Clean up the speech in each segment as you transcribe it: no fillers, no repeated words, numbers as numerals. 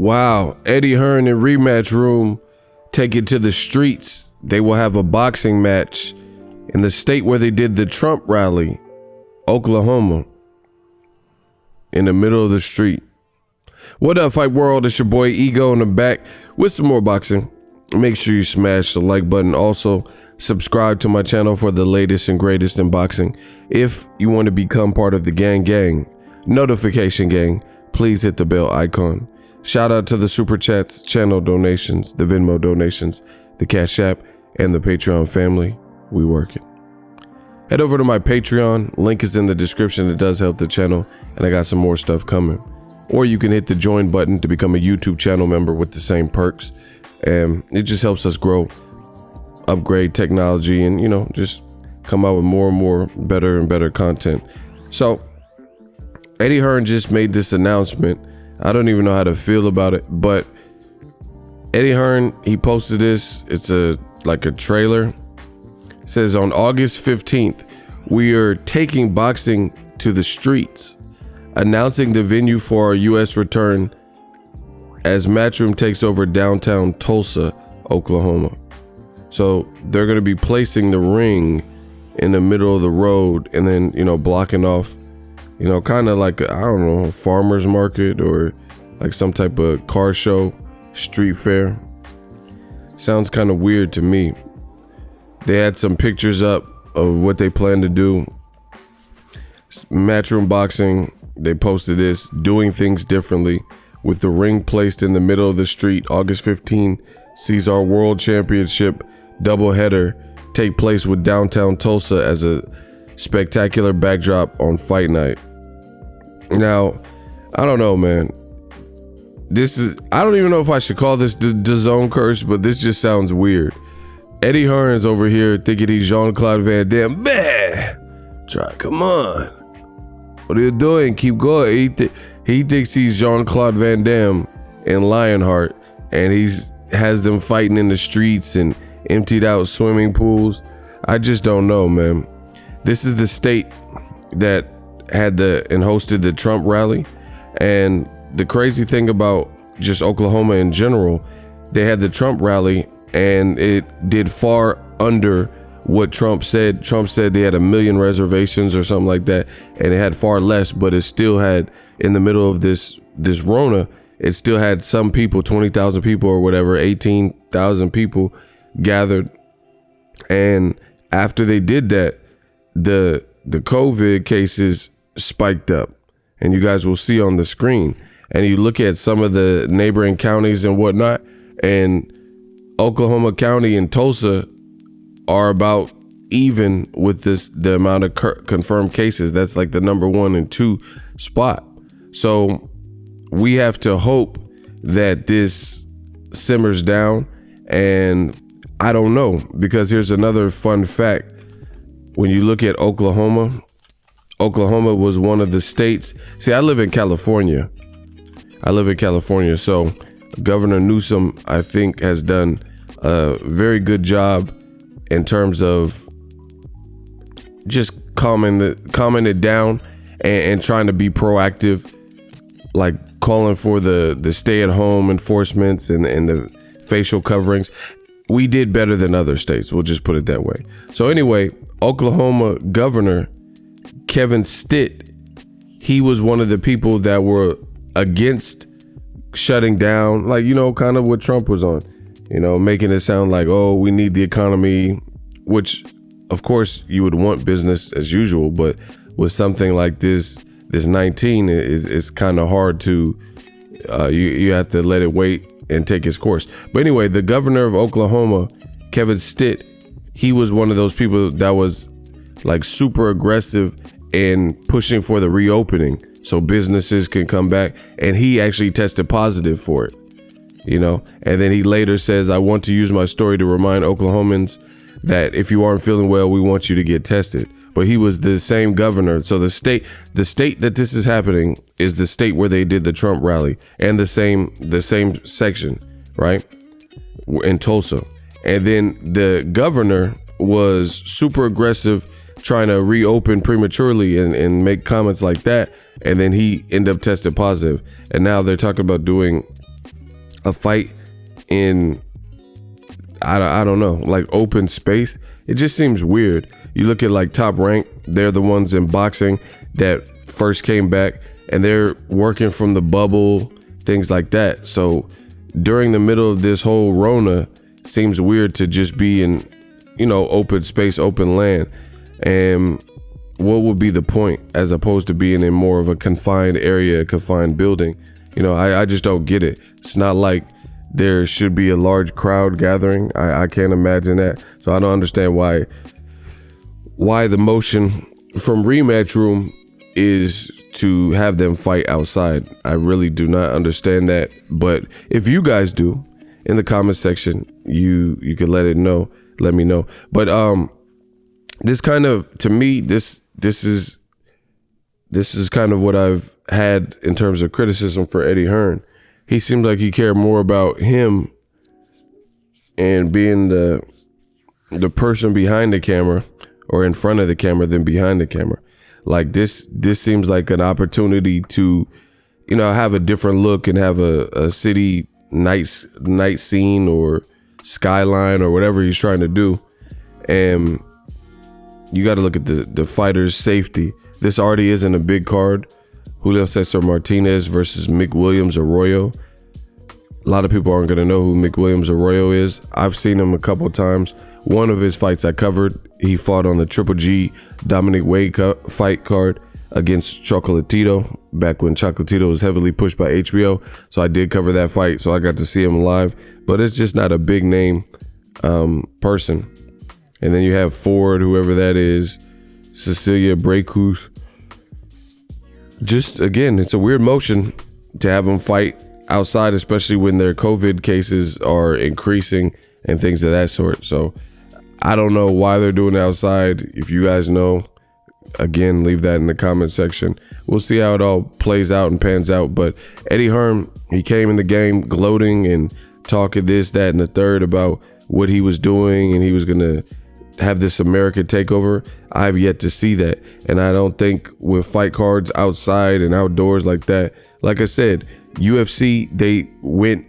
Wow, Eddie Hearn and rematch room take it to the streets. They will have a boxing match in the state where they did the Trump rally, Oklahoma, in the middle of the street. What up, Fight World? It's your boy Ego in the back with some more boxing. Make sure you smash the like button. Also, subscribe to my channel for the latest and greatest in boxing. If you want to become part of the gang, notification gang, please hit the bell icon. Shout out to the Super Chats, channel donations, the Venmo donations, the Cash App, and the Patreon family. We working. Head over to my Patreon. Link is in the description. It does help the channel, and I got some more stuff coming. Or you can hit the join button to become a YouTube channel member with the same perks. And it just helps us grow, upgrade technology, and, you know, just come out with more and more better and better content. So Eddie Hearn just made this announcement. I don't even know how to feel about it, but Eddie Hearn, he posted this. It's like a trailer. It says, on August 15th, we are taking boxing to the streets, announcing the venue for our U.S. return as Matchroom takes over downtown Tulsa, Oklahoma. So they're going to be placing the ring in the middle of the road and then, you know, blocking off, you know, kind of like, I don't know, a farmer's market or like some type of car show, street fair. Sounds kind of weird to me. They had some pictures up of what they plan to do. Matchroom Boxing, they posted this, doing things differently, with the ring placed in the middle of the street. August 15 sees our World Championship doubleheader take place with downtown Tulsa as a spectacular backdrop on fight night. Now, I don't know, man. I don't even know if I should call this the zone curse, but this just sounds weird. Eddie Hearn's over here thinking he's Jean-Claude Van Damme. Come on. What are you doing? Keep going. He thinks he's Jean-Claude Van Damme in Lionheart, and has them fighting in the streets and emptied out swimming pools. I just don't know, man. This is the state that had and hosted the Trump rally, and the crazy thing about just Oklahoma in general, they had the Trump rally and it did far under what Trump said. Trump said they had 1 million reservations or something like that, and it had far less, but it still had, in the middle of this Rona, it still had some people, 20,000 people or whatever, 18,000 people gathered. And after they did that, the COVID cases spiked up, and you guys will see on the screen. And you look at some of the neighboring counties and whatnot, and Oklahoma County and Tulsa are about even with the amount of confirmed cases. That's like the number 1 and 2 spot. So we have to hope that this simmers down. And I don't know, because here's another fun fact. When you look at Oklahoma was one of the states. See, I live in California. So Governor Newsom, I think, has done a very good job in terms of just calming it down and trying to be proactive, like calling for the stay-at-home enforcements and the facial coverings. We did better than other states. We'll just put it that way. So anyway, Oklahoma Governor Kevin Stitt, he was one of the people that were against shutting down, like, you know, kind of what Trump was on, you know, making it sound like, oh, we need the economy, which of course you would want business as usual, but with something like this 19, it's kind of hard to, you have to let it wait and take its course. But anyway, the governor of Oklahoma, Kevin Stitt, he was one of those people that was like super aggressive in pushing for the reopening so businesses can come back, and he actually tested positive for it, you know. And then he later says, I want to use my story to remind Oklahomans that if you aren't feeling well, we want you to get tested. But he was the same governor. So the state that this is happening is the state where they did the Trump rally, and the same section, right, in Tulsa. And then the governor was super aggressive, trying to reopen prematurely and make comments like that. And then he ended up tested positive. And now they're talking about doing a fight in, I don't know, like open space. It just seems weird. You look at like Top Rank, they're the ones in boxing that first came back, and they're working from the bubble, things like that. So during the middle of this whole Rona, seems weird to just be in, open space, open land. And what would be the point as opposed to being in more of a confined area, a confined building? I just don't get it. It's not like there should be a large crowd gathering. I can't imagine that. So I don't understand why the motion from Rematch Room is to have them fight outside. I really do not understand that. But if you guys do, in the comment section, you could let me know. But this kind of, to me, this is kind of what I've had in terms of criticism for Eddie Hearn. He seems like he cared more about him and being the person behind the camera or in front of the camera than behind the camera. Like this seems like an opportunity to, have a different look and have a city night scene or skyline or whatever he's trying to do. And you got to look at the fighter's safety. This already isn't a big card. Julio Cesar Martinez versus Mick Williams Arroyo. A lot of people aren't going to know who Mick Williams Arroyo is. I've seen him a couple of times. One of his fights I covered, he fought on the Triple G Dominic Wade fight card against Chocolatito, back when Chocolatito was heavily pushed by HBO. So I did cover that fight, so I got to see him live. But it's just not a big name person. And then you have Ford, whoever that is, Cecilia Brecus. Just, again, it's a weird motion to have them fight outside, especially when their COVID cases are increasing and things of that sort. So I don't know why they're doing it outside. If you guys know, again, leave that in the comment section. We'll see how it all plays out and pans out. But Eddie Hearn, he came in the game gloating and talking this, that, and the third about what he was doing, and he was going to have this American takeover. I've yet to see that. And I don't think with fight cards outside and outdoors like that, like I said, UFC, they went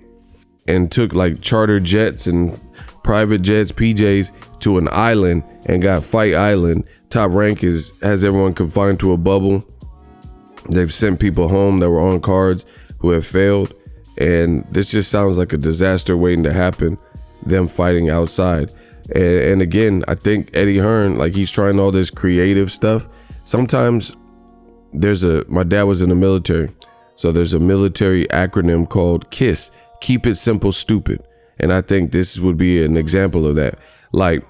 and took like charter jets and private jets, PJs, to an island and got Fight Island. Top Rank has everyone confined to a bubble. They've sent people home that were on cards who have failed. And this just sounds like a disaster waiting to happen, them fighting outside. And again, I think Eddie Hearn, like, he's trying all this creative stuff. Sometimes my dad was in the military. So there's a military acronym called KISS, Keep It Simple Stupid. And I think this would be an example of that. Like,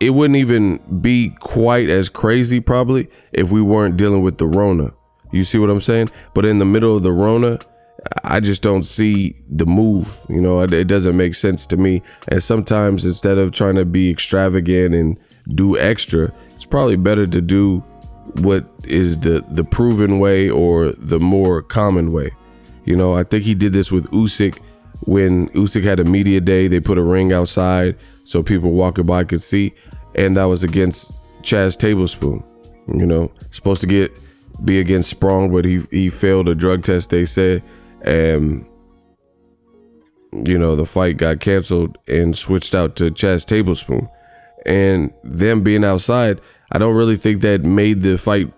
it wouldn't even be quite as crazy probably if we weren't dealing with the Rona. You see what I'm saying? But in the middle of the Rona, I just don't see the move. It doesn't make sense to me. And sometimes instead of trying to be extravagant and do extra, it's probably better to do what is the proven way or the more common way. I think he did this with Usyk. When Usyk had a media day, they put a ring outside so people walking by could see. And that was against Chaz Tablespoon. Supposed to be against Sprong, but he failed a drug test, they said. And the fight got canceled and switched out to Chaz Tablespoon. And them being outside, I don't really think that made the fight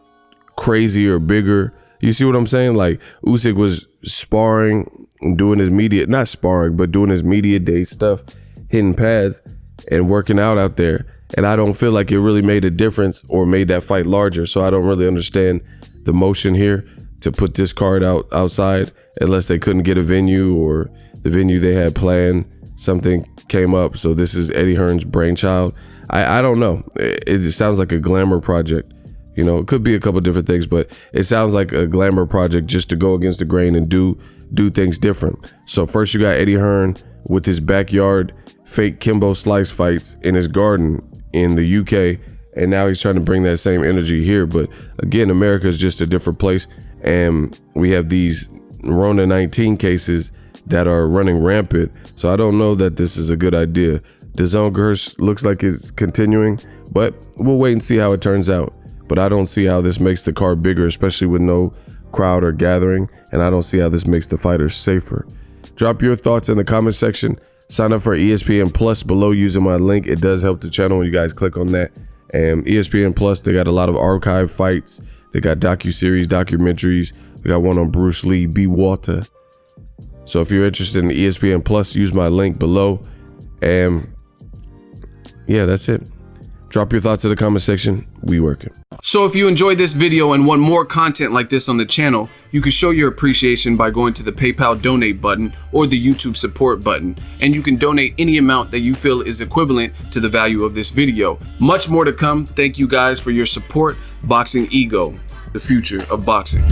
crazy or bigger. You see what I'm saying? Like, Usyk was sparring and doing his not sparring, but doing his media day stuff, hitting pads and working out there. And I don't feel like it really made a difference or made that fight larger. So I don't really understand the motion here to put this card outside, unless they couldn't get a venue or the venue they had planned, something came up. So this is Eddie Hearn's brainchild. I don't know. It sounds like a glamour project. It could be a couple different things, but it sounds like a glamour project just to go against the grain and do things different. So first you got Eddie Hearn with his backyard fake Kimbo Slice fights in his garden in the UK. And now he's trying to bring that same energy here. But again, America is just a different place. And we have these Rona 19 cases that are running rampant. So I don't know that this is a good idea. The zone curse looks like it's continuing, but we'll wait and see how it turns out. But I don't see how this makes the card bigger, especially with no crowd or gathering. And I don't see how this makes the fighters safer. Drop your thoughts in the comment section. Sign up for ESPN Plus below using my link. It does help the channel when you guys click on that. And ESPN Plus, they got a lot of archive fights. They got docuseries, documentaries. We got one on Bruce Lee, B. Walter. So if you're interested in ESPN Plus, use my link below. And yeah, that's it. Drop your thoughts in the comment section. We working. So if you enjoyed this video and want more content like this on the channel, you can show your appreciation by going to the PayPal donate button or the YouTube support button, and you can donate any amount that you feel is equivalent to the value of this video. Much more to come. Thank you guys for your support. Boxingego, the future of boxing.